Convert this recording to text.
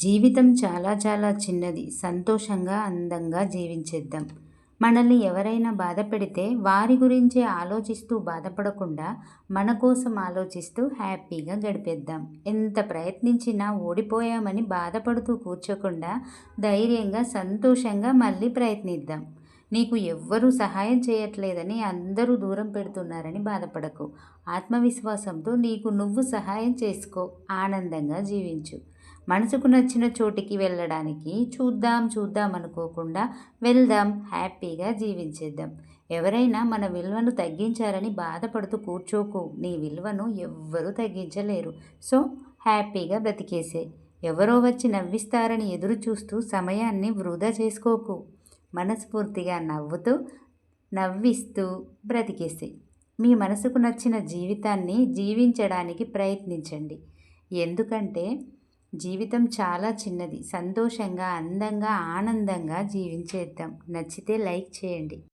జీవితం చాలా చాలా చిన్నది. సంతోషంగా, అందంగా జీవించేద్దాం. మనల్ని ఎవరైనా బాధ పెడితే వారి గురించే ఆలోచిస్తూ బాధపడకుండా, మన కోసం ఆలోచిస్తూ హ్యాపీగా గడిపేద్దాం. ఎంత ప్రయత్నించినా ఓడిపోయామని బాధపడుతూ కూర్చోకుండా, ధైర్యంగా, సంతోషంగా మళ్ళీ ప్రయత్నిద్దాం. నీకు ఎవ్వరూ సహాయం చేయట్లేదని, అందరూ దూరం పెడుతున్నారని బాధపడకు. ఆత్మవిశ్వాసంతో నీకు నువ్వు సహాయం చేసుకో. ఆనందంగా జీవించు. మనసుకు నచ్చిన చోటికి వెళ్ళడానికి చూద్దాం చూద్దాం అనుకోకుండా వెళ్దాం, హ్యాపీగా జీవించేద్దాం. ఎవరైనా మన విలువను తగ్గించారని బాధపడుతూ కూర్చోకు. నీ విలువను ఎవ్వరూ తగ్గించలేరు. సో హ్యాపీగా బ్రతికేసేయ్. ఎవరో వచ్చి నవ్విస్తారని ఎదురు చూస్తూ సమయాన్ని వృధా చేసుకోకు. మనస్ఫూర్తిగా నవ్వుతూ, నవ్విస్తూ బ్రతికేసేయ్. మీ మనసుకు నచ్చిన జీవితాన్ని జీవించడానికి ప్రయత్నించండి. ఎందుకంటే జీవితం చాలా చిన్నది. సంతోషంగా, అందంగా, ఆనందంగా జీవించేద్దాం. నచ్చితే లైక్ చేయండి.